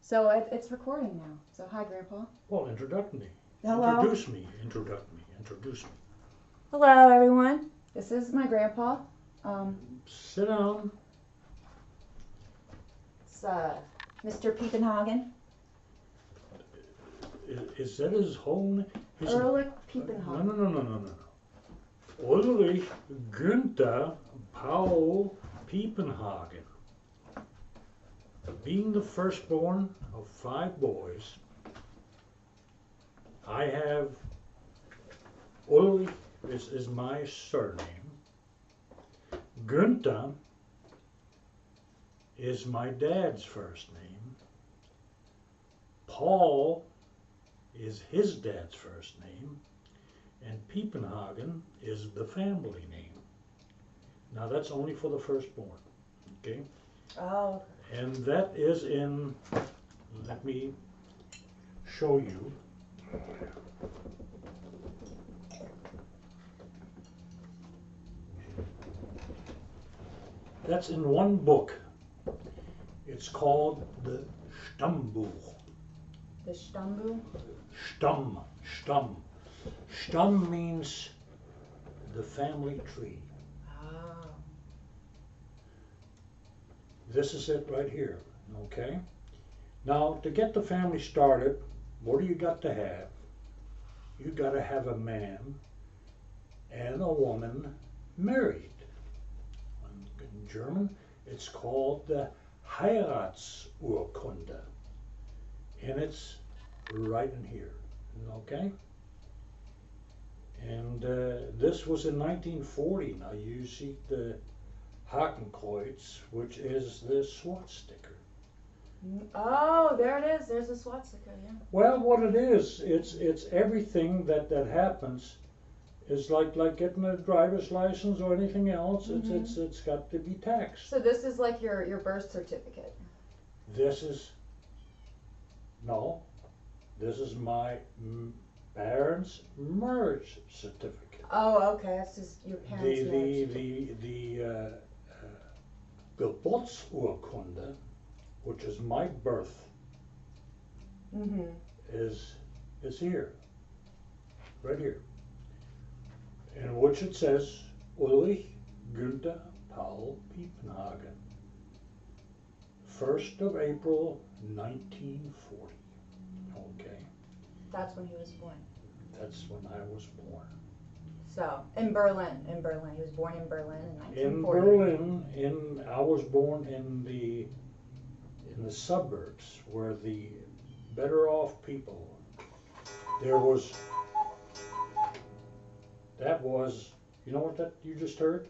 So it's recording now. So hi, Grandpa. Well, introduce me. Hello. Introduce me. Introduce me. Hello, everyone. This is my grandpa. Sit down. It's Mr. Piepenhagen. Is that his whole name? Ulrich No. Piepenhagen. Ulrich Guenther Piepenhagen. Being the firstborn of 5 boys, I have Ulrich is my surname. Guenther is my dad's first name. Paul is his dad's first name. And Piepenhagen is the family name. Now that's only for the firstborn, okay? Oh. And that is in, let me show you. That's in one book. It's called the Stammbuch. The Stammbuch? Stamm. Stamm means the family tree. Oh. This is it right here, okay? Now, to get the family started, what do you got to have? You got to have a man and a woman married. In German, it's called the Heiratsurkunde. And it's right in here, okay? And this was in 1940. Now you see the Hakenkreuz, which is the swastika. Oh, there it is. There's a swastika, yeah. Well, what it is, it's everything that happens is like getting a driver's license or anything else. Mm-hmm. It's got to be taxed. So this is like your birth certificate. This is my parents' marriage certificate. Oh, okay. That's just your parents' marriage. The Geburtsurkunde, which is my birth, is here, right here, in which it says Ulrich Guenther Piepenhagen, 1st of April 1940. Okay. That's when he was born. That's when I was born. So in Berlin. He was born in Berlin in 1940. In Berlin, I was born in the suburbs where the better off people. That was, you know what that you just heard?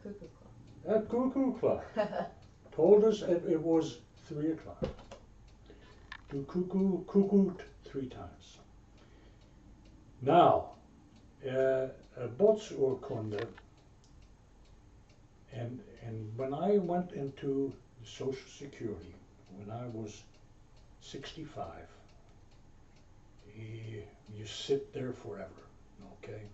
Cuckoo clock. That cuckoo clock told us it was 3 o'clock. To cuckooed 3 times. Now, Bootsurkunde, and when I went into Social Security, when I was 65, you sit there forever, okay?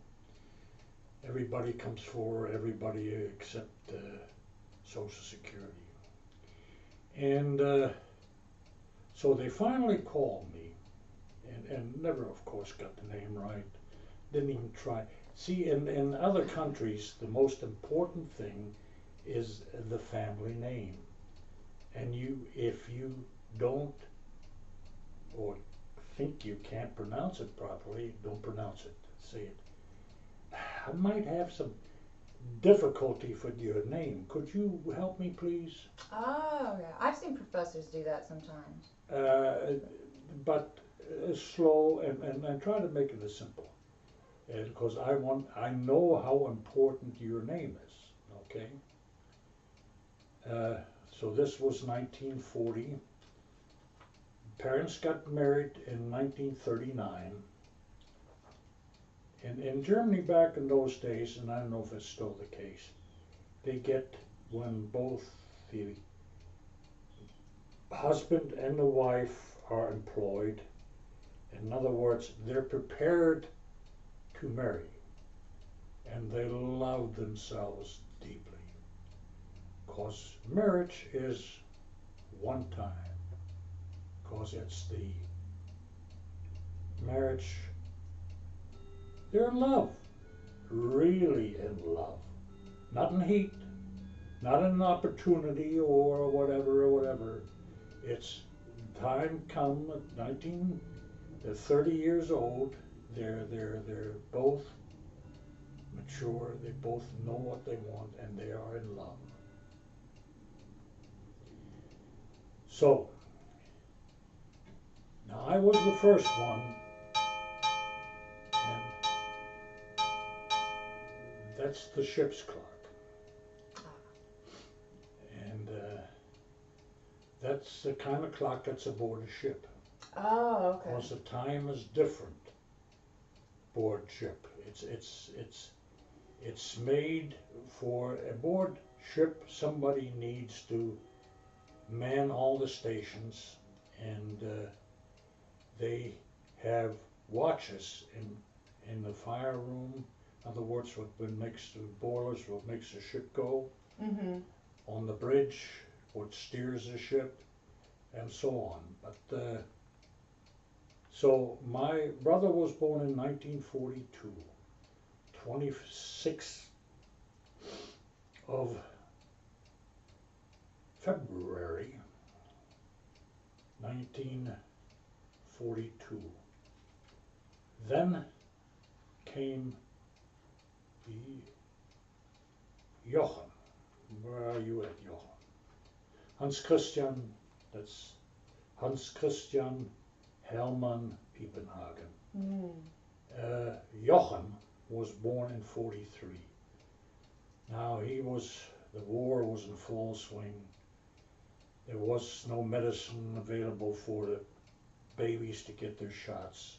Everybody comes forward, everybody except Social Security. And so they finally called me, and never, of course, got the name right. Didn't even try. See, in other countries, the most important thing is the family name. And if you don't, or think you can't pronounce it properly, don't pronounce it. Say it. I might have some difficulty with your name. Could you help me, please? Oh, yeah. I've seen professors do that sometimes. But slow and try to make it as simple. Because I know how important your name is, okay? So this was 1940. Parents got married in 1939. And in Germany back in those days, and I don't know if it's still the case, they get, when both the husband and the wife are employed, in other words, they're prepared to marry, and they love themselves deeply, because marriage is one time. because it's the marriage. They're in love, really in love, not in heat, not in opportunity or whatever. It's time come at 19, they're 30 years old. They're both mature. They both know what they want, and they are in love. So now I was the first one, and that's the ship's clock. And that's the kind of clock that's aboard a ship. Oh, okay. Because the time is different aboard ship. It's made for aboard ship. Somebody needs to man all the stations, and they have watches in the fire room. In other words, what makes the boilers, what makes the ship go. Mm-hmm. On the bridge, what steers the ship, and so on. But so my brother was born in 1942, 26th of February 1942. Then came the Jochen. Where are you at, Jochen? Hans Christian, that's Hans Christian Hermann Piepenhagen. Mm. Jochen was born in 43. Now the war was in full swing. There was no medicine available for the babies to get their shots.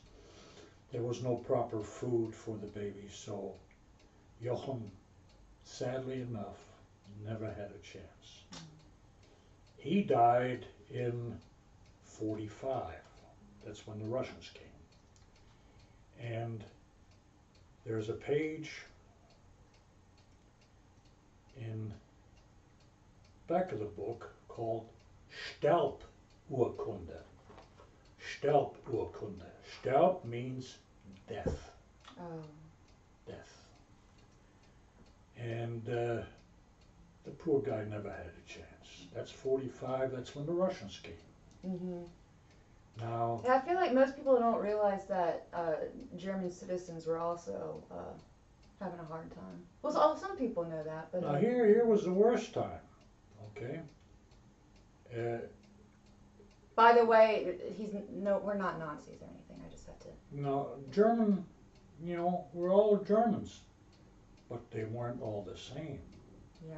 There was no proper food for the babies, so Jochen, sadly enough, never had a chance. Mm. He died in 45. That's when the Russians came. And there's a page in back of the book called Sterburkunde. Sterburkunde. Sterb means death. Oh. Death. And the poor guy never had a chance. That's 45. That's when the Russians came. Mm-hmm. Now, Yeah, I feel like most people don't realize that German citizens were also having a hard time. Well, some people know that, but now here was the worst time. Okay. by the way, we're not Nazis or anything. I just have to. Now, German, we're all Germans, but they weren't all the same. Yeah.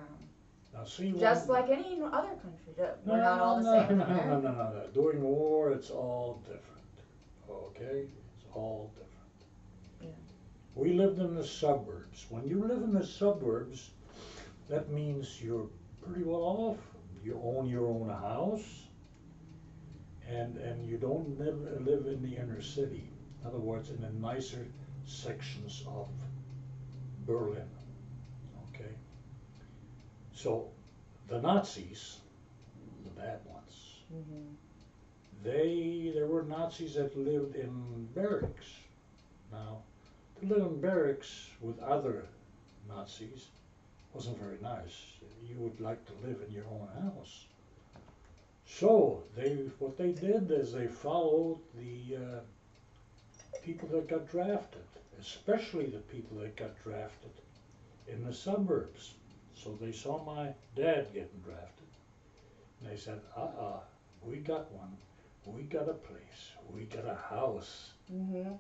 Now, see, Just like any other country, we're not all the same. No. During the war, it's all different. Okay, it's all different. Yeah. We lived in the suburbs. When you live in the suburbs, that means you're pretty well off. You own your own house, and you don't live in the inner city. In other words, in the nicer sections of Berlin. Okay. So the Nazis, the bad ones, Mm-hmm. there were Nazis that lived in barracks. Now, to live in barracks with other Nazis wasn't very nice. You would like to live in your own house. So what they did is they followed the people that got drafted, especially the people that got drafted in the suburbs. So they saw my dad getting drafted, and they said, we got one, we got a place, we got a house. Mm-hmm.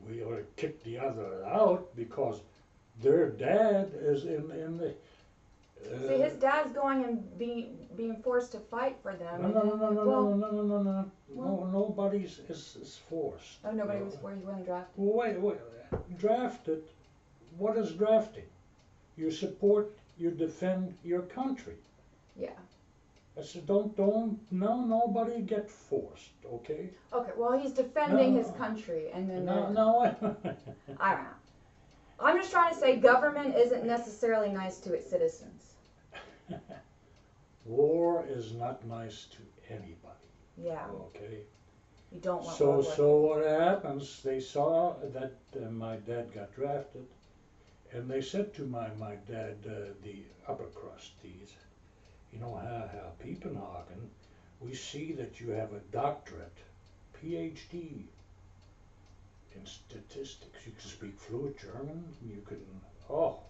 We ought to kick the other out because their dad is in the... See, his dad's going and being forced to fight for them. No, nobody's is forced. Oh, nobody was forced, he wasn't drafted? Wait, drafted, what is drafting? You support, you defend your country. Yeah. I said, nobody get forced, okay? Okay, well, he's defending his country, and then... No. I don't know. I'm just trying to say government isn't necessarily nice to its citizens. War is not nice to anybody, Yeah. okay? You don't want So, World War so what happens, they saw that my dad got drafted, and they said to my dad, the upper crust, these, you know, Herr Piepenhagen, we see that you have a doctorate, PhD in statistics. You can speak fluent German, you can, oh,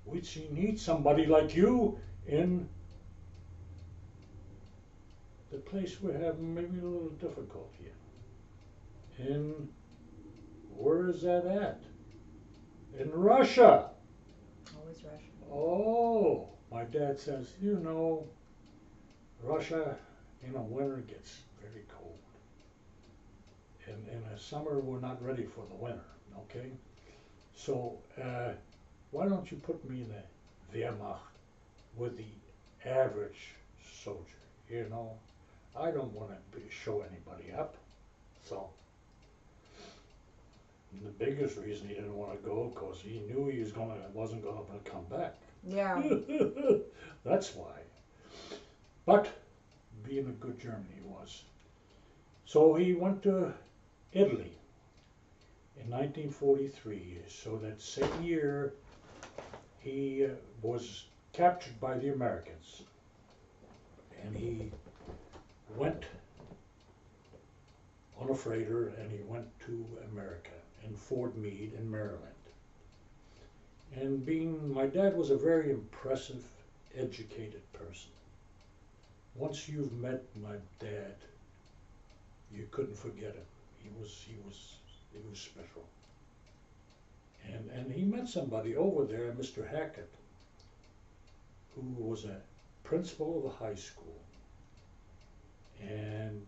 we need somebody like you in the place we're having maybe a little difficulty in. In, where is that at? In Russia. Always Russia. Oh, my dad says, you know, Russia in the winter gets very cold. And in the summer, we're not ready for the winter, okay? So, why don't you put me in the Wehrmacht with the average soldier, you know? I don't want to show anybody up. So, the biggest reason he didn't want to go, because he knew he wasn't gonna come back. Yeah. That's why. But being a good German he was. So he went to Italy in 1943. So that same year he was captured by the Americans, and he went on a freighter and he went to America in Fort Meade in Maryland. And my dad was a very impressive, educated person. Once you've met my dad, you couldn't forget him. He was special. And he met somebody over there, Mr. Hackett, who was a principal of a high school. And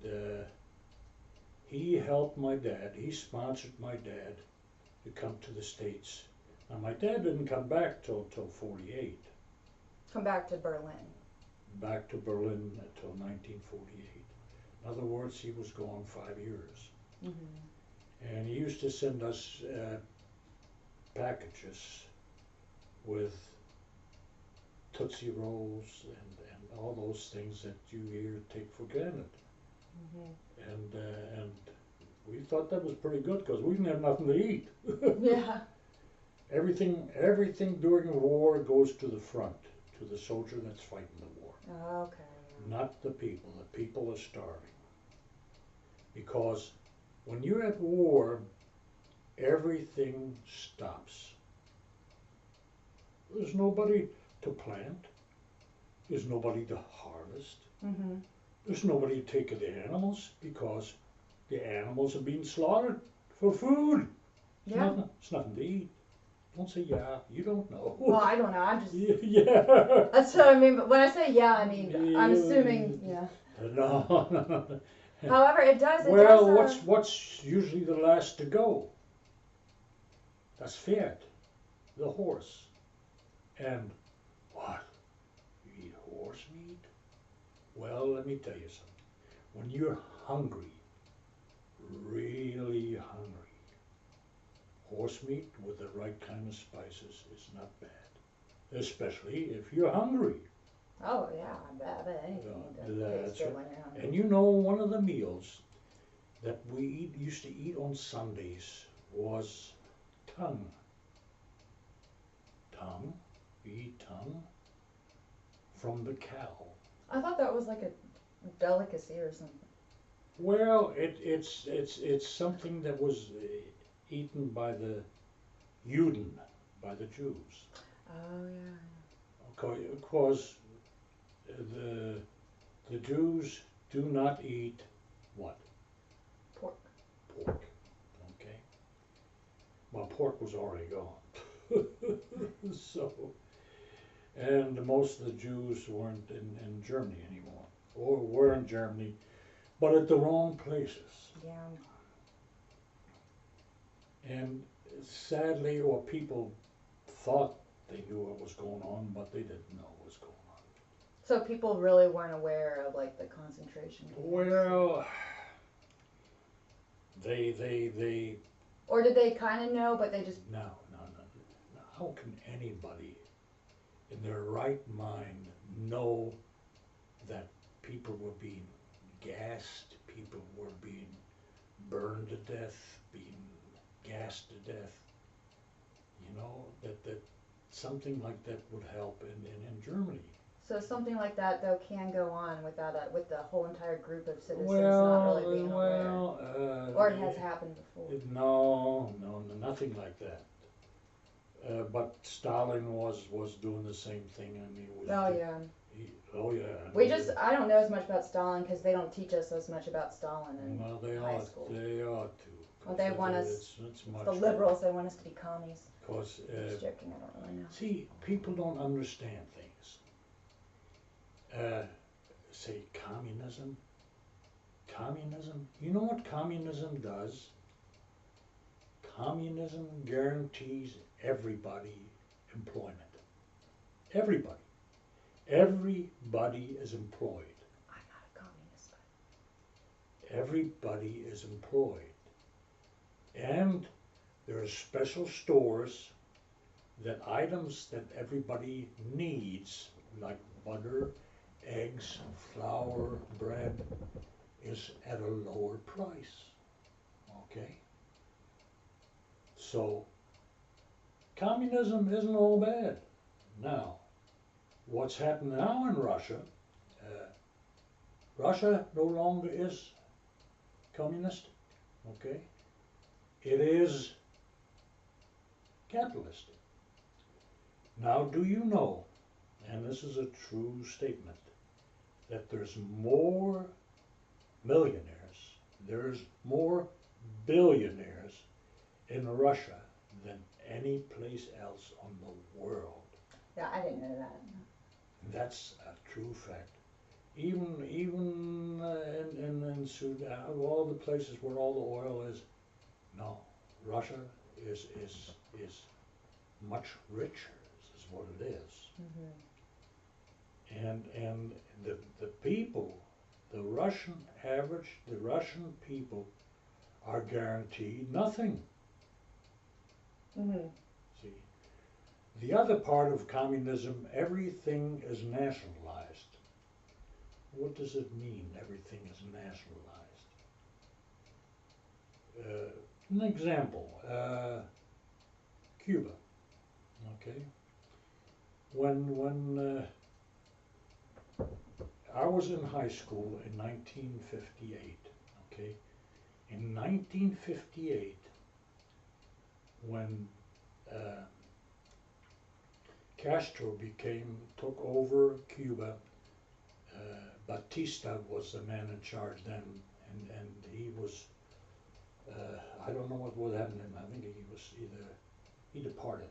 he helped my dad, he sponsored my dad to come to the States. Now my dad didn't come back till 48. Come back to Berlin. Back to Berlin until 1948. In other words, he was gone 5 years. Mm-hmm. And he used to send us packages with Tootsie Rolls and all those things that you here take for granted. Mm-hmm. And we thought that was pretty good because we didn't have nothing to eat. Yeah. Everything during the war goes to the front, to the soldier that's fighting the war. Okay. Not the people. The people are starving. Because when you're at war, everything stops. There's nobody to plant. There's nobody to harvest. Mm-hmm. There's nobody to take care of the animals because the animals are being slaughtered for food. Yeah. It's nothing to eat. Don't say yeah, you don't know. Well, I don't know. I'm just. Yeah. That's what I mean. But when I say yeah, I mean I'm assuming yeah. No. However, it does. Well, what's usually the last to go? That's Pferd, the horse. And what? You eat horse meat? Well, let me tell you something. When you're hungry, really hungry, horse meat with the right kind of spices is not bad. Especially if you're hungry. Oh yeah, I bet anything That's tastes good right. when you're hungry. And you know, one of the meals that we used to eat on Sundays was tongue. Tongue? We eat tongue from the cow. I thought that was like a delicacy or something. Well, it's something that was eaten by the Juden, by the Jews. Oh yeah. Because the Jews do not eat what? Pork. Pork. Okay. Well, pork was already gone. So, and most of the Jews weren't in Germany anymore, or were in Germany, but at the wrong places. Yeah. And sadly, or people thought they knew what was going on, but they didn't know what was going on. So people really weren't aware of like the concentration camps. Well, they. Or did they kind of know, but they just. No. How can anybody in their right mind know that people were being gassed, people were being burned to death, being gassed to death. You know, that something like that would help in Germany. So something like that though can go on without with the whole entire group of citizens not Well, really being aware, or it has happened before. No, nothing like that. But Stalin was doing the same thing, and he was. Oh yeah. Oh yeah. I don't know as much about Stalin because they don't teach us as much about Stalin in Well, high school. They ought to. Well, they want us. It's much the liberals. They want us to be commies. Because Just joking. I don't really know. see, people don't understand things. Say communism. Communism. You know what communism does? Communism guarantees everybody employment. Everybody. Everybody is employed. I'm not a communist, but Everybody is employed. And there are special stores that items that everybody needs, like butter, eggs, flour, bread, is at a lower price. Okay? So, communism isn't all bad. Now, what's happened now in Russia, Russia no longer is communist, okay? It is capitalist. Now, do you know, and this is a true statement, that there's more millionaires, there's more billionaires in Russia than any place else on the world. yeah, I didn't know that. That's a true fact. Even in Sudan, all the places where all the oil is, no, Russia is much richer. Is what it is. Mm-hmm. And the people, the Russian people are guaranteed nothing. Mm-hmm. See, the other part of communism, everything is nationalized. What does it mean, everything is nationalized? An example, Cuba, okay? When I was in high school in 1958, okay? In 1958, when Castro took over Cuba, Batista was the man in charge then, and he was, I don't know what would happen to him. I think he departed.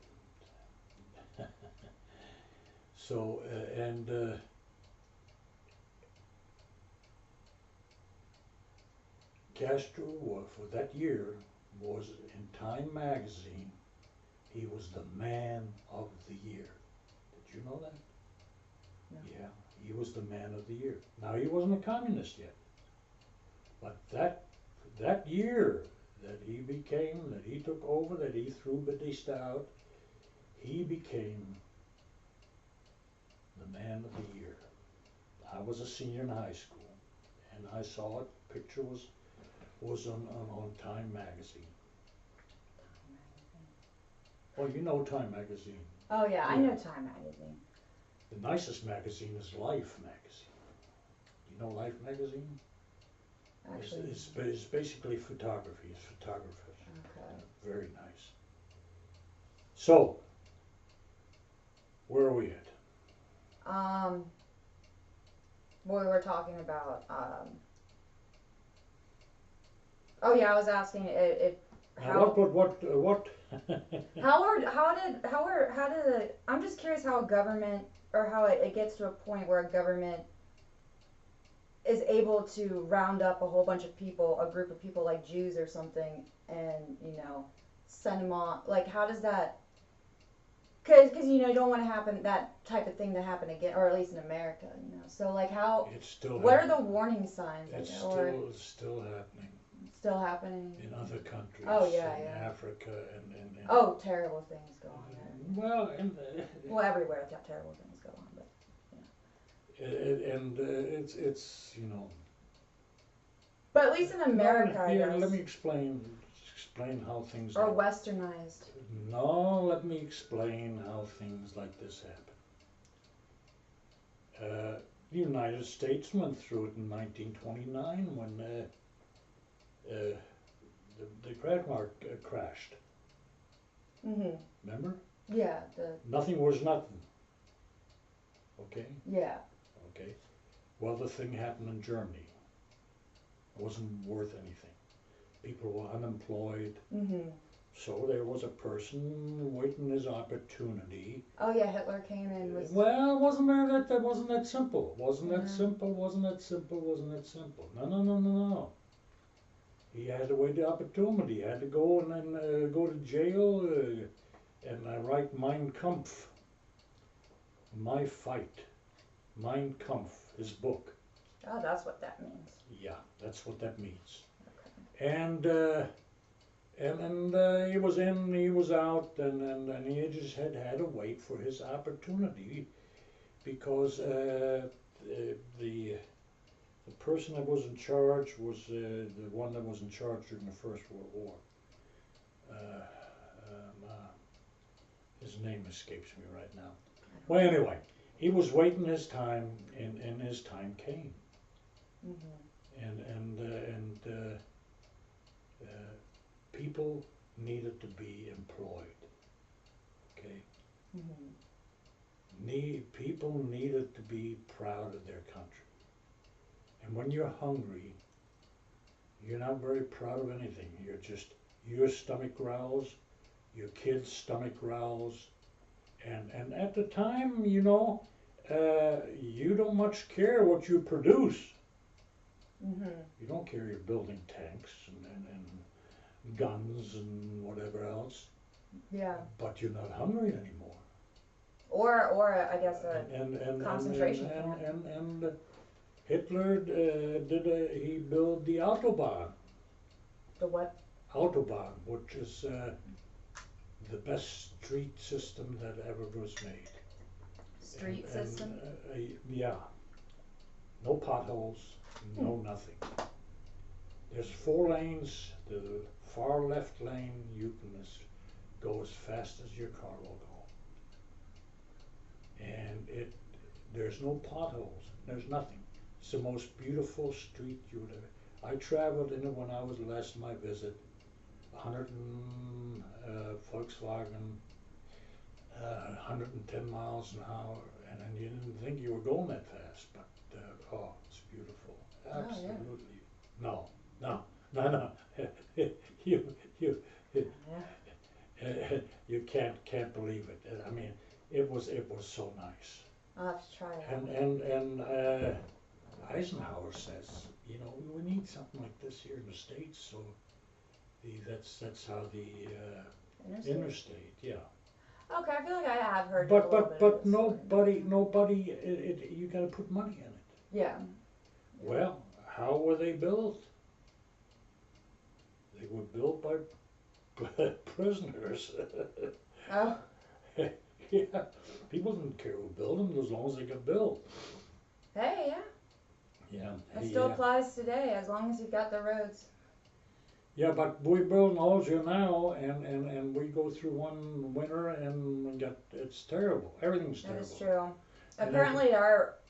So, Castro, for that year, was in Time magazine, he was the man of the year. Did you know that? No. Yeah, he was the man of the year. Now, he wasn't a communist yet, but that year that he took over, that he threw Batista out, he became the man of the year. I was a senior in high school, and I saw it. Picture was on Time magazine. Well, you know Time magazine. Oh yeah, I know Time magazine. The nicest magazine is Life magazine. You know Life magazine? Actually. It's basically photography. It's photographers. Okay. Very nice. So, where are we at? Well, we were talking about, oh yeah, I was asking if how. What? I'm just curious how a government, or how it gets to a point where a government is able to round up a whole bunch of people, a group of people like Jews or something, and, send them off. Like, how does that, because you don't want to happen, that type of thing to happen again, or at least in America, So, like, how, It's still what are happening. the warning signs? It's still happening Still happening? in other countries. Oh, yeah, in yeah. Africa and Oh, terrible things go on there. well, Well, everywhere terrible things go on, but it's But at least in America, I Here, guess. let me explain how things Or like westernized. No, let me explain how things like this happen. The United States went through it in 1929 when the crack market crashed. Mhm. Remember? Yeah. Nothing was nothing. Okay? Yeah. Okay. Well, the thing happened in Germany. It wasn't worth anything. People were unemployed. Mhm. So there was a person waiting his opportunity. Oh yeah, Hitler came and was. Well, that wasn't that simple. Wasn't that Yeah. simple? Wasn't that simple? Wasn't that simple? No, no, no, no, no. He had to wait the opportunity. He had to go and then go to jail and write Mein Kampf, My Fight, Mein Kampf, his book. Oh, that's what that means. Yeah, that's what that means. Okay. And he was in, he was out, and he just had to wait for his opportunity because the person that was in charge was the one that was in charge during the First World War. His name escapes me right now. Well, anyway, he was waiting his time, and his time came. Mhm. And people needed to be employed. Okay. Mhm. People needed to be proud of their country. And when you're hungry, you're not very proud of anything. You're just, your stomach growls, your kids' stomach growls, and at the time, you know, you don't much care what you produce. Mhm. You don't care you're building tanks and guns and whatever else, Yeah. but you're not hungry anymore. Or I guess a And concentration camp. and Hitler he built the Autobahn. The what? Autobahn, which is the best street system that ever was made. Street system? Yeah, no potholes, no nothing. There's 4 lanes. The far left lane you can go as fast as your car will go, and there's no potholes. There's nothing. It's the most beautiful street you would ever. I traveled in it when I was last my visit. 100 Volkswagen, 110 miles an hour, and then you didn't think you were going that fast, but oh, it's beautiful. Oh Absolutely. No, no, no, no. you you yeah. you can't believe it. I mean, it was so nice. I'll have to try it out. And Eisenhower says, you know, we need something like this here in the States. So that's how the interstate, yeah. Okay, I feel like I have heard a little bit of But this story. nobody. You got to put money in it. Yeah. Well, how were they built? They were built by prisoners. Oh. Yeah, people didn't care who built them as long as they could build. Hey, yeah. Yeah. It still applies today as long as you've got the roads. Yeah, but we build those here now, and we go through one winter and we got, it's terrible. Everything's terrible. That is true. And Apparently,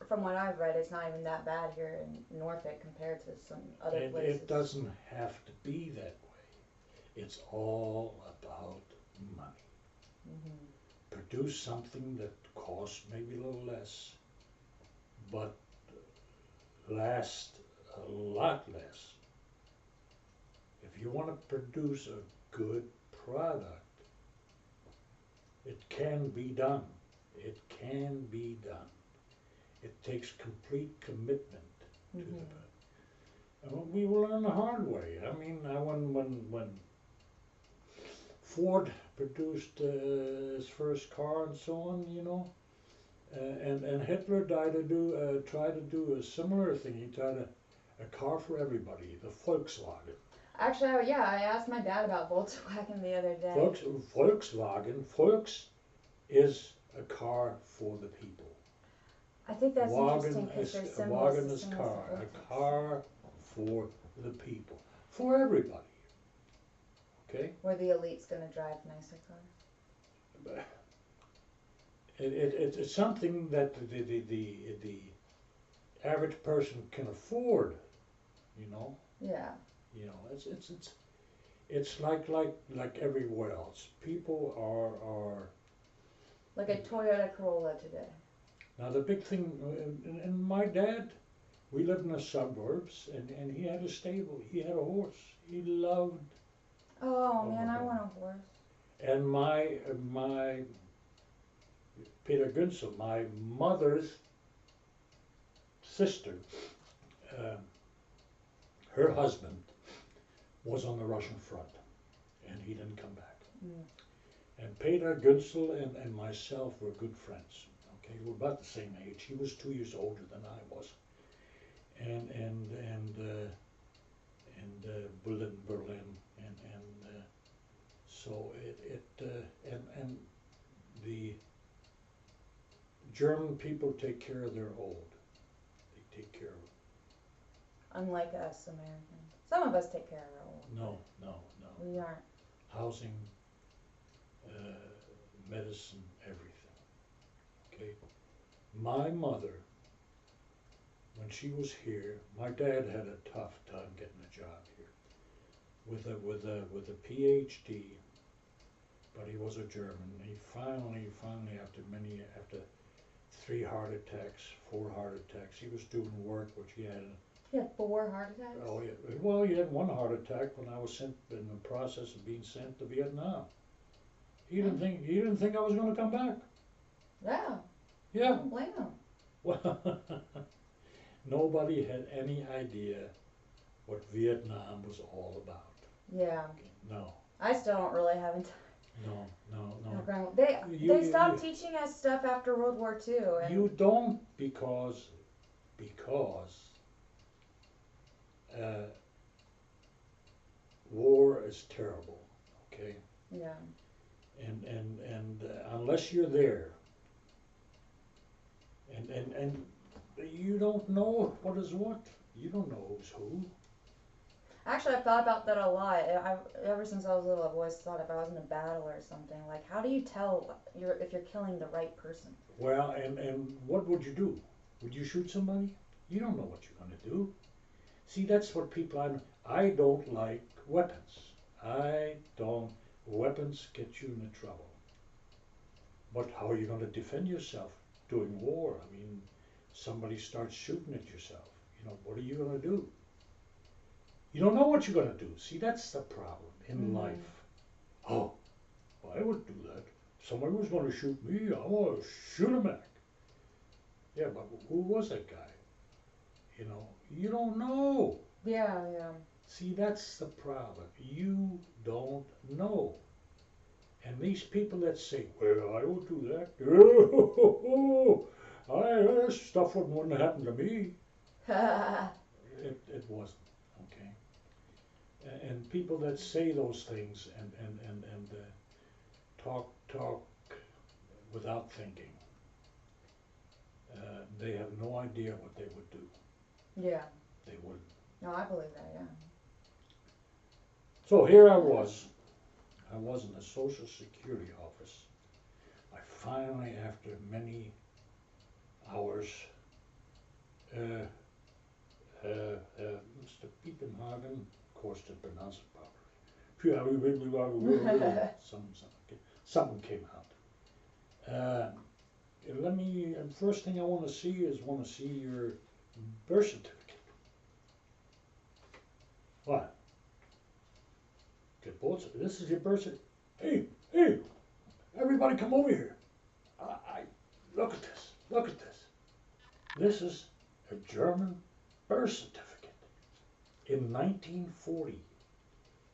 from what I've read, it's not even that bad here in Norfolk compared to some other places. It doesn't have to be that way. It's all about money. Mhm. Produce something that costs maybe a little less, but lasts a lot less. If you want to produce a good product, it can be done. It can be done. It takes complete commitment to the. And we will learn the hard way. I mean, when Ford produced his first car and so on, you know, and Hitler tried to do a similar thing. He tried a car for everybody, the Volkswagen. Actually, yeah, I asked my dad about Volkswagen the other day. Volkswagen, Volks is a car for the people. I think that's interesting because their symbol Wagen is the is same as car, the a car for the people, for everybody. Okay? Where the elite's gonna drive nicer cars. It's something that the average person can afford, you know. Yeah. You know, it's like everywhere else. People are Like a Toyota Corolla today. now the big thing. And my dad, we lived in the suburbs, and he had a stable. He had a horse. He loved. Oh Oh, man, my I God. want a horse. And my Peter Guenther, my mother's sister, uh, her husband was on the Russian front, and he didn't come back. Mm. And Peter Guenther and myself were good friends. Okay, we're about the same age. He was 2 years older than I was, and we lived in Berlin, and so and the German people take care of their old. They take care of Unlike us Americans. Some of us take care of our old. no. We aren't. Housing, medicine, everything. Okay. My mother, when she was here, my dad had a tough time getting a job here. With a PhD, but he was a German. He finally after 3 heart attacks, 4 heart attacks, he was doing work which he had. He had 4 heart attacks? Oh yeah. Well, he had 1 heart attack when I was in the process of being sent to Vietnam. He didn't think I was going to come back. Yeah. I Yeah. don't blame him. Well, nobody had any idea what Vietnam was all about. Yeah. No, I still don't really have time. no. They stopped teaching us stuff after World War II. And You don't because war is terrible. Okay, yeah. and unless you're there, and you don't know what is what. You don't know who's who. Actually, I've thought about that a lot. Ever since I was little, I've always thought if I was in a battle or something, like how do you tell if you're killing the right person? Well, and what would you do? Would you shoot somebody? You don't know what you're going to do. See, that's what people I don't like weapons. Weapons get you into trouble. But how are you going to defend yourself during war? I mean, somebody starts shooting at yourself. You know, what are you going to do? You don't know what you're going to do. See, that's the problem in life. Oh, I would do that. If somebody was going to shoot me, I want to shoot him back. Yeah, but who was that guy? You know, you don't know. Yeah, yeah. See, that's the problem. You don't know. And these people that say, well, I would do that. That stuff wouldn't happen to me. It wasn't, okay? And people that say those things and talk without thinking, they have no idea what they would do. Yeah. They wouldn't. No, I believe that, yeah. So here I was in the Social Security office. I finally, after many hours, Mr. Piepenhagen, of course, to pronounce it properly. Something came out. First thing I want to see your birth certificate. What? This is your birth certificate. Hey, everybody come over here. Look at this. This is a German birth certificate. In 1940,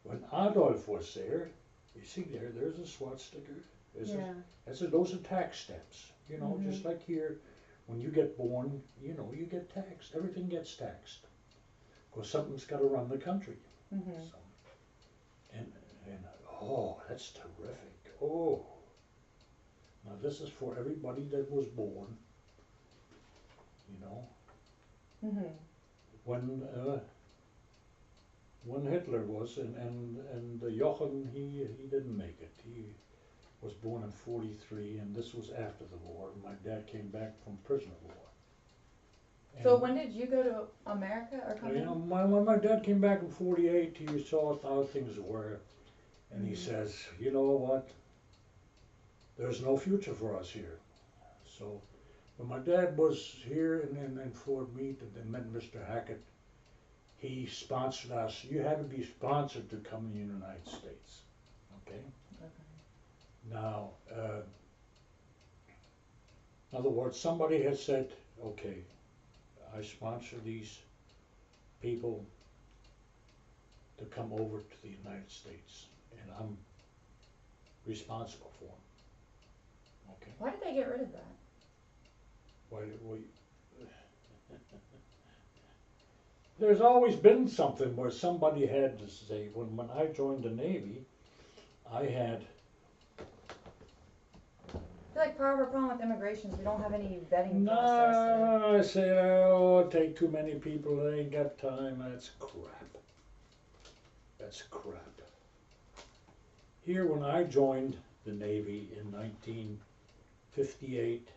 when Adolf was there, you see there's a swastika. Those are tax stamps. You know, just like here, when you get born, you know, you get taxed. Everything gets taxed. Because something's got to run the country. So, and oh, that's terrific. Oh, now this is for everybody that was born. You know, when when Hitler was, and Jochen, he didn't make it. He was born in 43, and this was after the war. My dad came back from prisoner of war. So And, when did you go to America or come you know, in? when my dad came back in 48, he saw how things were, and he says, you know what, there's no future for us here. So when my dad was here in Fort Meade and met Mr. Hackett, he sponsored us. You had to be sponsored to come in the United States, okay? Okay. Now, in other words, somebody had said, okay, I sponsor these people to come over to the United States, and I'm responsible for them, okay? Why did they get rid of that? Why did we? There's always been something where somebody had to say, when I joined the Navy, I had, I feel like part of our problem with immigration is we don't have any vetting process. no, I say, oh, take too many people, they ain't got time, that's crap. That's crap. Here, when I joined the Navy in 1958,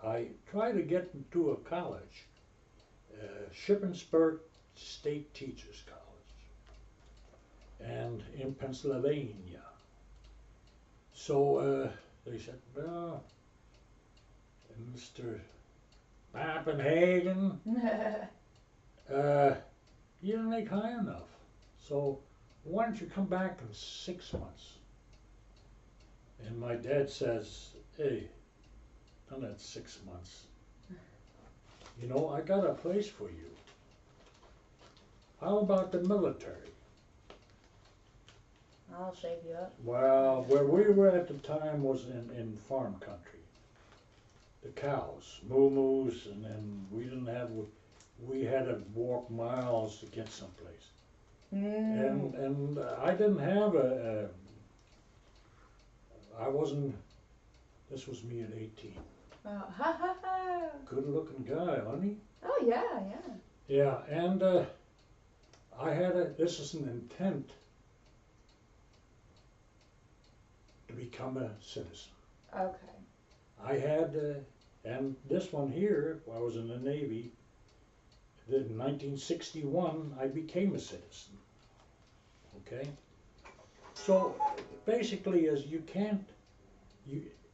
I tried to get into a college, Shippensburg State Teachers College, and in Pennsylvania. So they said, well, Mr. Piepenhagen, you didn't make high enough. So why don't you come back in 6 months? And my dad says, hey, done that 6 months. You know, I got a place for you. How about the military? I'll shape you up. Well, where we were at the time was in farm country. The cows, moo-moos, and then we didn't have, we had to walk miles to get someplace. And I didn't have I wasn't, this was me at 18. Oh, ha ha ha. Good looking guy, honey. Oh yeah, yeah. Yeah, and I had this is an intent to become a citizen. Okay. I had, and this one here, I was in the Navy, in 1961, I became a citizen, okay? So basically, as you can't,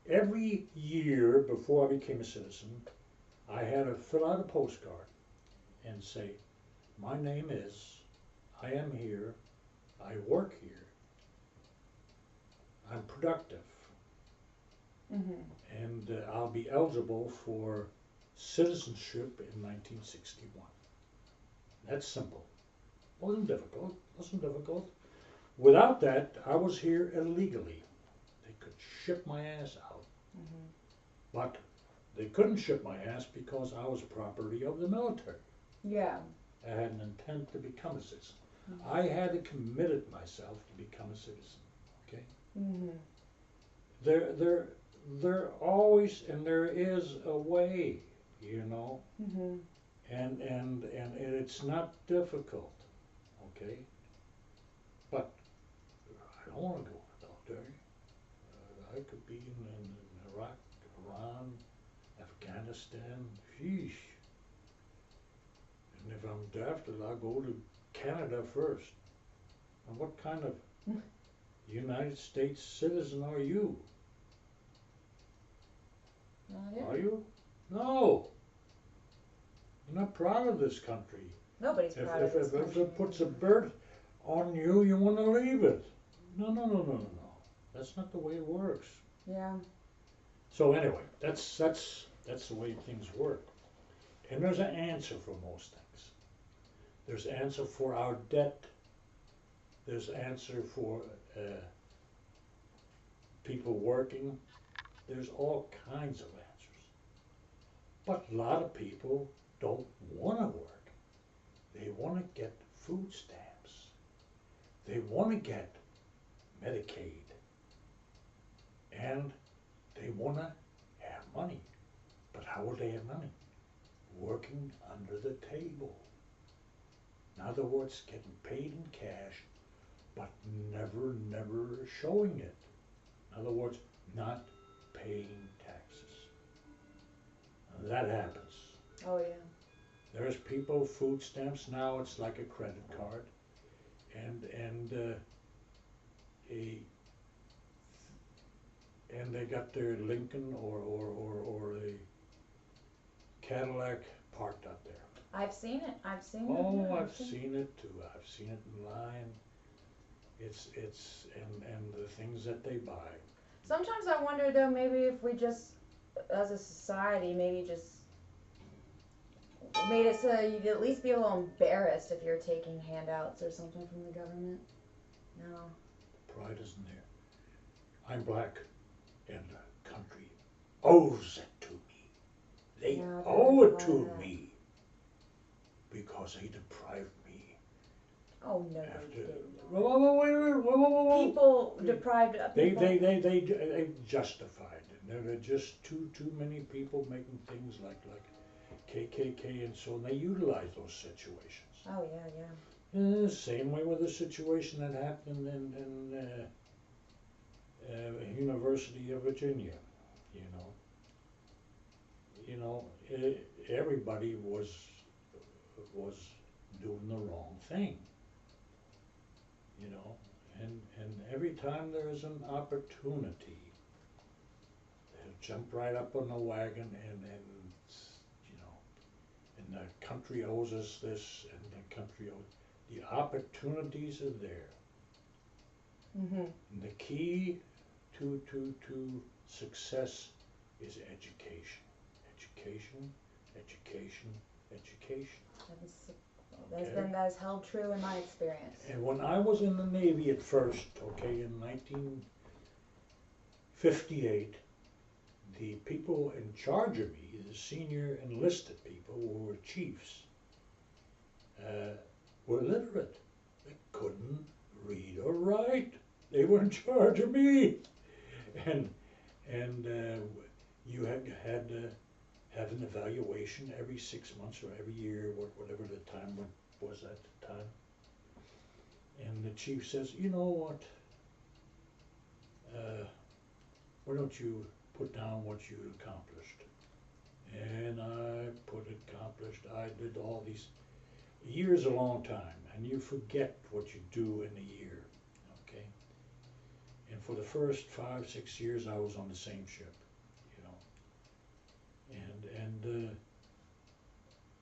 every year before I became a citizen, I had to fill out a postcard and say, my name is, I am here, I work here, I'm productive, and I'll be eligible for citizenship in 1961. That's simple. Wasn't difficult. Without that, I was here illegally. They could ship my ass out. But they couldn't ship my ass because I was property of the military. Yeah. I had an intent to become a citizen. I had committed myself to become a citizen. Okay? There always, and there is a way, you know, and it's not difficult, okay? But I don't want to go in the military. I could be in Iraq, Iran, Afghanistan, sheesh. And if I'm drafted, I'll go to Canada first. And what kind of United States citizen are you? Yeah. Are you? No. You're not proud of this country. Nobody's proud of this If country. it puts a burden on you, you want to leave it. No. That's not the way it works. Yeah. So anyway, that's the way things work. And there's an answer for most things. There's an answer for our debt. There's an answer for people working. There's all kinds of answers. But a lot of people don't want to work. They want to get food stamps. They want to get Medicaid. And they want to have money. But how will they have money? Working under the table. other words, getting paid in cash, but never showing it. In other words, not paying taxes. And that happens. Oh yeah. There's people, food stamps now, it's like a credit card. And a and they got their Lincoln or a Cadillac parked out there. I've seen it. I've seen it. Oh, Yeah, I've seen it too. I've seen it in line. It's and the things that they buy. Sometimes I wonder though, maybe if we just, as a society, maybe just made it so you'd at least be a little embarrassed if you're taking handouts or something from the government. No. Pride isn't there. I'm black, and the country owes it to me. They Yeah, owe it but to that. me because they deprived me. Oh no, After they didn't. whoa. People deprived They people. they justified it. There are just too many people making things like KKK and so on. They utilize those situations. Oh yeah. Same way with the situation that happened in University of Virginia. You know, everybody was doing the wrong thing. And every time there is an opportunity, they'll jump right up on the wagon and the country owes us this, and the country owes. The opportunities are there. Mhm. And the key to success is education. Education. That has held true in my experience. And when I was in the Navy at first, in 1958, the people in charge of me, the senior enlisted people who were chiefs, were illiterate. They couldn't read or write. They were in charge of me. And you had to have an evaluation every 6 months or every year, whatever the time was at the time. And the chief says, you know what, why don't you put down what you accomplished? And I put accomplished, I did all these. A year is a long time, and you forget what you do in a year, okay? And for the first 5-6 years, I was on the same ship, and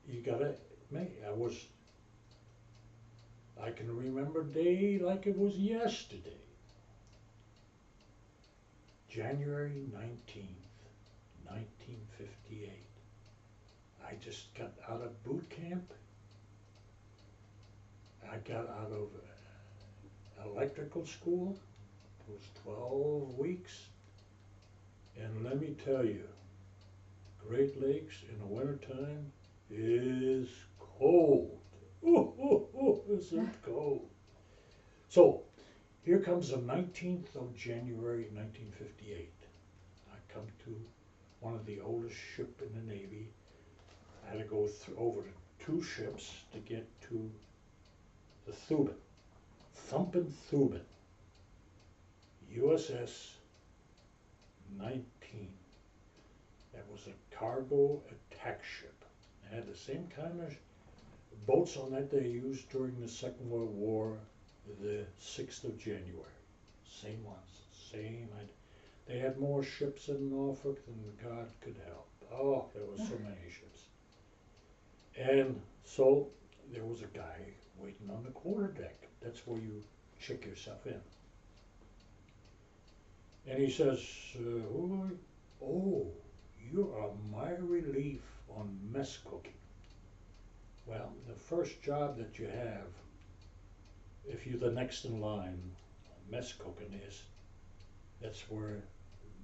you gotta make. I can remember day like it was yesterday. January 19th, 1958. I just got out of boot camp. I got out of electrical school. It was 12 weeks. And let me tell you, Great Lakes in the wintertime is cold. Is it cold? So, here comes the 19th of January 1958. I come to one of the oldest ship in the Navy. I had to go over to 2 ships to get to the Thuban, thumping Thuban, USS 19. That was a cargo attack ship. It had the same kind of boats on that they used during the Second World War, the 6th of January. Same ones, same. They had more ships in Norfolk than God could help. Oh, there were so many ships. And so there was a guy waiting on the quarterdeck. That's where you check yourself in. And he says, oh, you are my relief on mess cooking. Well, the first job that you have, if you're the next in line, mess cooking that's where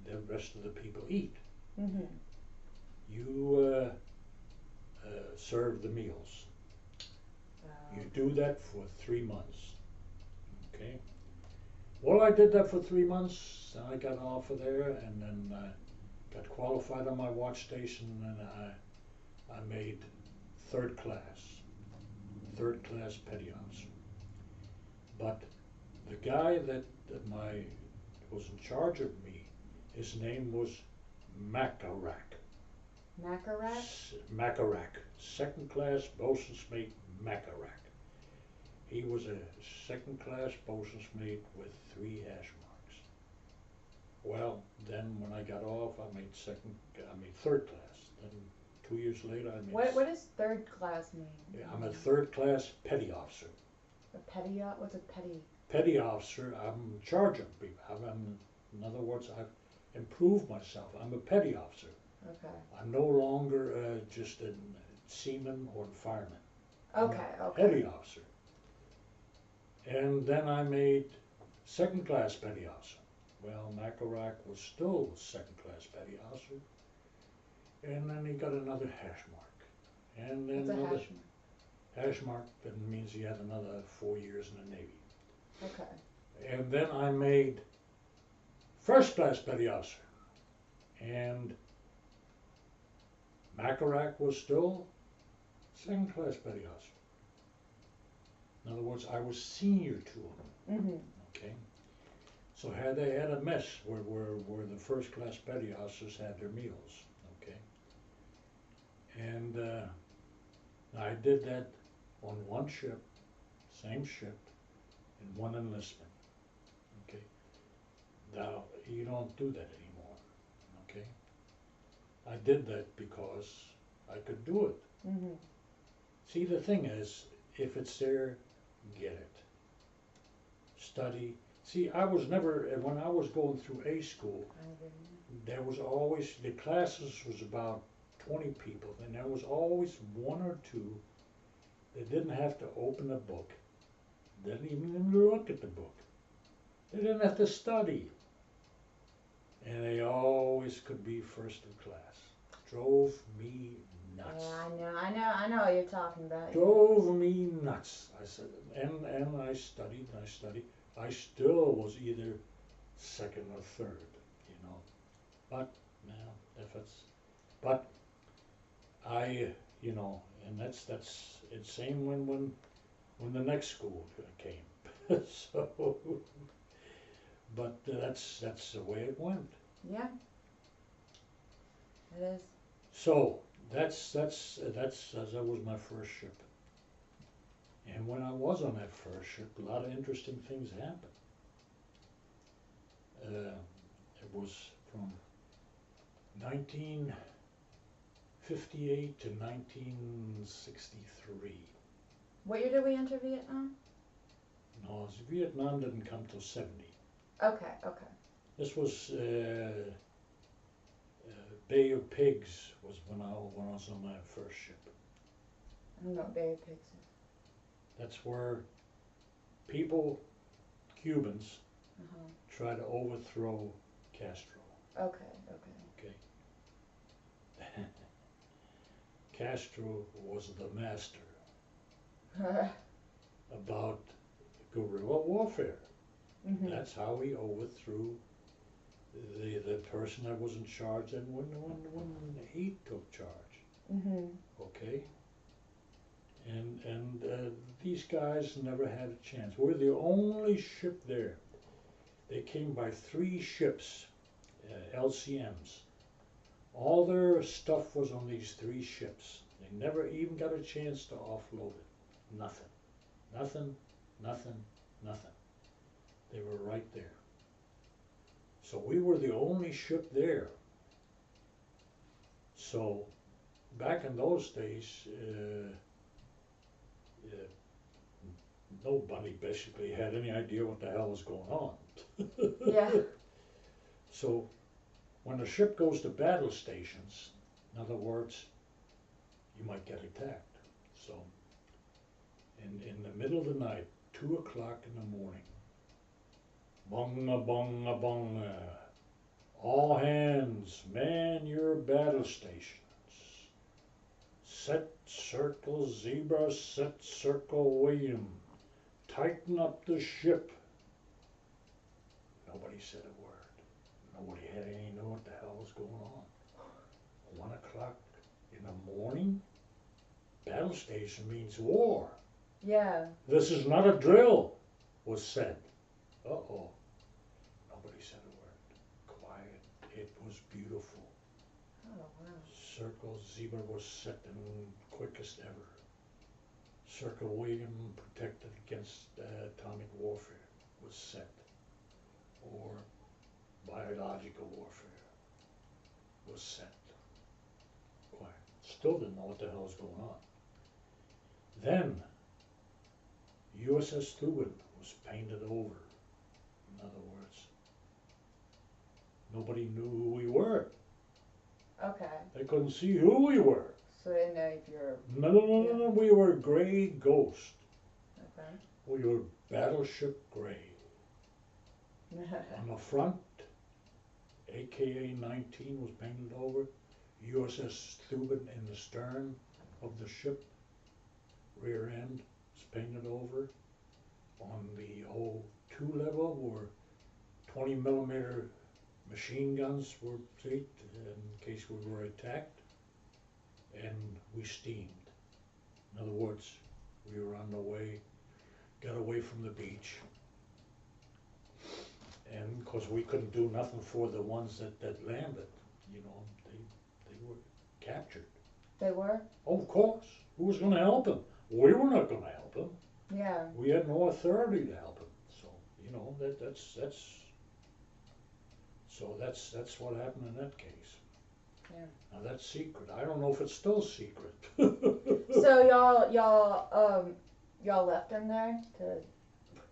the rest of the people eat. Mhm. You serve the meals. You do that for 3 months, okay? Well, I did that for 3 months, and I got off of there, and then got qualified on my watch station, and I made third class third class petty officer. But the guy that was in charge of me, his name was Macarac. Macarac? Macarac. Second class bosun's mate Macarac. He was a second class bosun's mate with 3 hash marks. Well, then when I got off, I made third class. Then 2 years later, I made. What does third class mean? Yeah, I'm a third class petty officer. A petty? What's a petty? Petty officer, I'm in charge of people. In other words, I've improved myself. I'm a petty officer. Okay. I'm no longer just a seaman or fireman. Okay, okay. Petty officer. And then I made second class petty officer. Well, Macarac was still second class petty officer. And then he got another hash mark. And then What's a another hash mark? hash mark, that means he had another 4 years in the Navy. Okay. And then I made first class petty officer. And Macarac was still second class petty officer. In other words, I was senior to him. Mm-hmm. Okay. So they had a mess where the first class petty officers had their meals. Okay. And I did that on one ship, same ship, in one enlistment. Okay. Now you don't do that anymore. Okay. I did that because I could do it. Mm-hmm. See, the thing is, if it's there, get it. Study. See, I was never, when I was going through A school, there was always, the classes was about 20 people, and there was always 1 or 2 that didn't have to open a book, didn't even look at the book. They didn't have to study. And they always could be first in class. Drove me nuts. Yeah, I know what you're talking about. Drove me nuts. I said, and I studied, and I studied. I still was either second or third, you know. But, but I, you know, and that's it's same when the next school came. So, but that's the way it went. Yeah. It is. So that was my first ship. And when I was on that first ship, a lot of interesting things happened. It was from 1958 to 1963. What year did we enter Vietnam? No, Vietnam didn't come till 70. Okay, okay. This was Bay of Pigs was when I was on my first ship. I don't know what Bay of Pigs is. That's where people, Cubans, Uh-huh. try to overthrow Castro. Okay, Okay. Castro was the master okay. about guerrilla warfare. Mm-hmm. That's how he overthrew the person that was in charge, and when he took charge. Mm-hmm. Okay. And these guys never had a chance. We're the only ship there. They came by 3 ships, LCMs. All their stuff was on these 3 ships. They never even got a chance to offload it. Nothing. Nothing, nothing, nothing. They were right there. So we were the only ship there. So back in those days, nobody basically had any idea what the hell was going on. Yeah. So when a ship goes to battle stations, in other words, you might get attacked. So in the middle of the night, 2 o'clock in the morning, bunga bunga bunga, all hands, man your battle stations. Set circle zebra, set circle William. Tighten up the ship. Nobody said a word. Nobody had any know what the hell was going on. 1 o'clock in the morning? Battle station means war. Yeah. This is not a drill, was said. Uh-oh. Nobody said a word. Quiet. It was beautiful. Oh wow. Circle zebra was set in quickest ever. Circle William protected against atomic warfare was set. Or biological warfare was set. Quiet. Still didn't know what the hell was going on. Then USS Thuban was painted over. In other words, nobody knew who we were. Okay. They couldn't see who we were. So they didn't know if you're. No, we were gray ghost. Okay. We were battleship gray. On the front, AKA 19 was painted over. USS Thuban in the stern of the ship. Rear end was painted over. On the O2 level were 20 millimeter machine guns were placed in case we were attacked. And we steamed. In other words, we were on the way, got away from the beach. And because we couldn't do nothing for the ones that landed, you know, they were captured. They were? Oh, of course. Who was going to help them? We were not going to help them. Yeah. We had no authority to help them. So, you know, that's what happened in that case. Yeah. Now that's secret. I don't know if it's still secret. So y'all left them there to.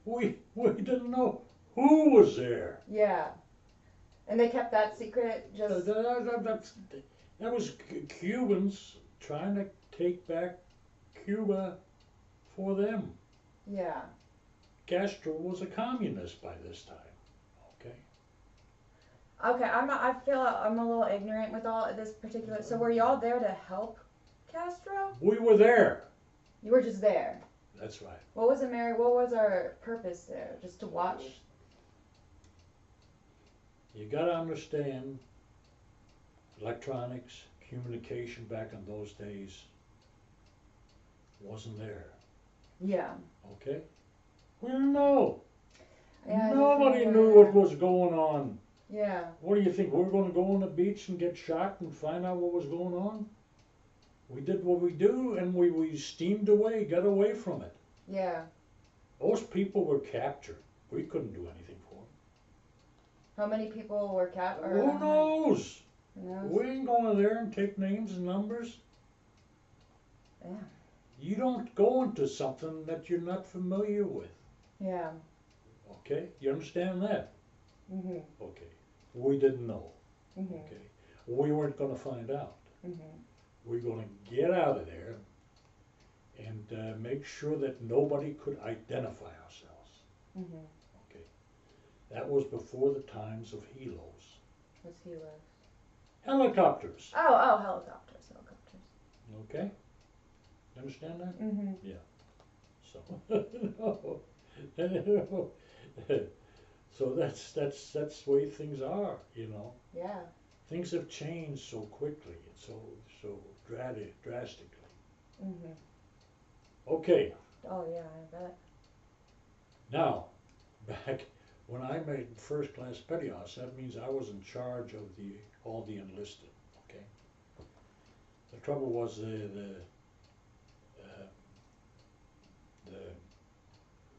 We didn't know who was there. Yeah. And they kept that secret just. That was Cubans trying to take back Cuba for them. Yeah. Castro was a communist by this time. Okay. Okay, I feel I'm a little ignorant with all this particular. So were y'all there to help Castro? We were there. You were just there. That's right. What was our purpose there? Just to watch? You gotta understand, electronics, communication back in those days wasn't there. Yeah. Okay? We didn't know. Yeah, Nobody knew what was going on. Yeah. What do you think? We're going to go on the beach and get shot and find out what was going on? We did what we do and we steamed away, got away from it. Yeah. Those people were captured. We couldn't do anything for them. How many people were captured? Who knows? Who knows? We ain't going there and take names and numbers. Yeah. You don't go into something that you're not familiar with. Yeah. Okay? You understand that? Mhm. Okay. We didn't know. Mhm. Okay. We weren't going to find out. Mhm. We're going to get out of there and make sure that nobody could identify ourselves. Mhm. Okay. That was before the times of helos. What's helo? Helicopters. Oh, helicopters. Okay. You understand that? Mhm. So. So that's the way things are, you know. Yeah. Things have changed so quickly and so drastically. Mhm. Okay, Oh yeah, I bet. now back when I made first class petty officer, that means I was in charge of all the enlisted. Okay. The trouble was the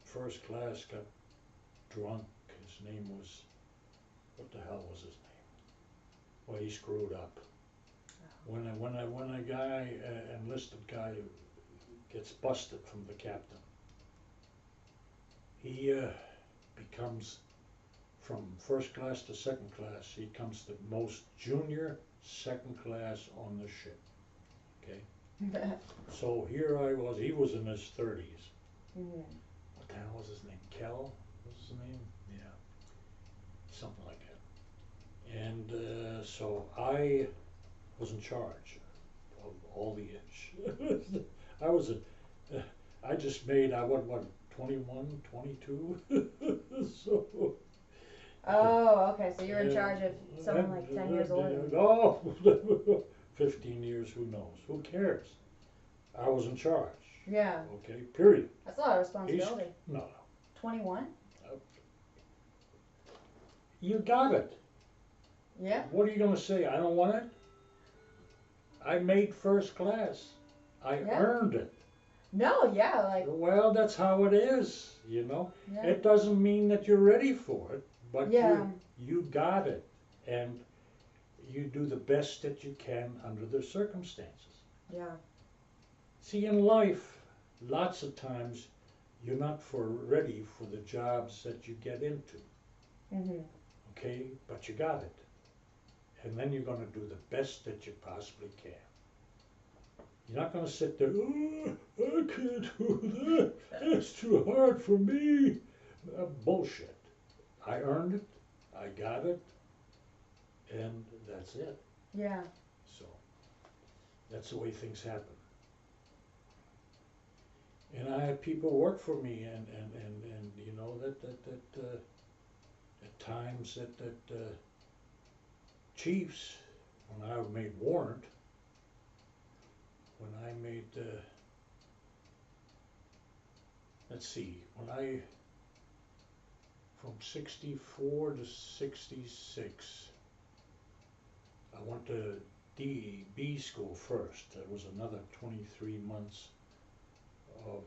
first class got drunk. His name was, what the hell was his name? Well, he screwed up. When a guy, enlisted guy, gets busted from the captain, he becomes, from first class to second class, he comes the most junior second class on the ship. Okay. So here I was. He was in his 30s. Mhm. What the hell was his name? Kel? What was his name? Yeah, something like that. And so I was in charge of all the itch. I was I just made, 21, 22? So. Oh, okay. So you're in charge of someone like 10 years older. Oh, 15 years, who knows? Who cares? I was in charge. Yeah. Okay, period. That's a lot of He's, responsibility. no, 21? you got it. Yeah. What are you gonna say? I don't want it? I made first class. I Yeah. earned it. No, yeah, like, Well, that's how it is, you know. yeah. It doesn't mean that you're ready for it, but Yeah. you got it, and you do the best that you can under the circumstances. Yeah. See, in life, lots of times you're not ready for the jobs that you get into, Mhm. okay? But you got it, and then you're going to do the best that you possibly can. You're not going to sit there, oh, I can't do that. That's too hard for me. Bullshit. I earned it. I got it. And that's it. Yeah. So that's the way things happen. And I had people work for me, and you know that at times that chiefs, when I made warrant, when I made let's see, when I from 64 to 66, I went to B school first. There was another 23 months of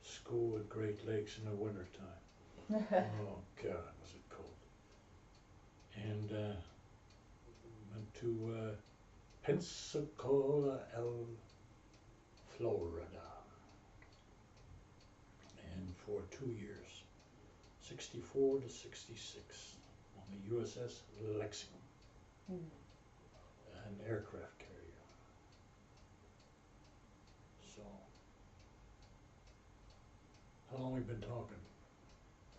school at Great Lakes in the wintertime. Oh God, was it cold. And went to Pensacola, Florida. And for 2 years, 64 to 66, on the USS Lexington, an aircraft carrier. So, how long we been talking?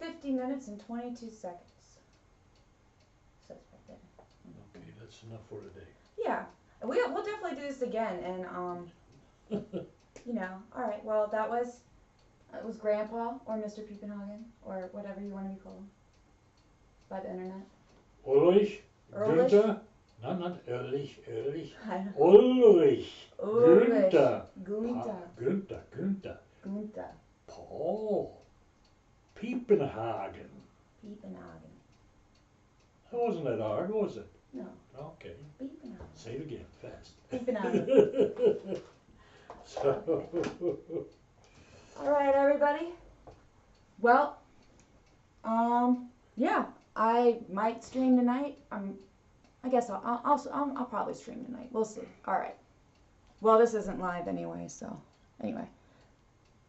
50 minutes and 22 seconds. Says right there. Okay, that's enough for today. Yeah. We'll definitely do this again, and you know, all right. Well, that was it was Grandpa or Mr. Piepenhagen or whatever you want to be called by the internet. Ulrich Ulrich? Guenther? No, not Ulrich. I don't Ulrich Ulrich Guenther. Guenther. Guenther. Guenther Paul Piepenhagen. Piepenhagen. That wasn't that hard, was it? No, Okay. Piepenhagen. Say it again, fast. Piepenhagen. So, All right, everybody. Well, yeah, I might stream tonight. I guess I'll probably stream tonight. We'll see. All right. Well, this isn't live anyway, so anyway.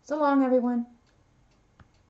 So long, everyone.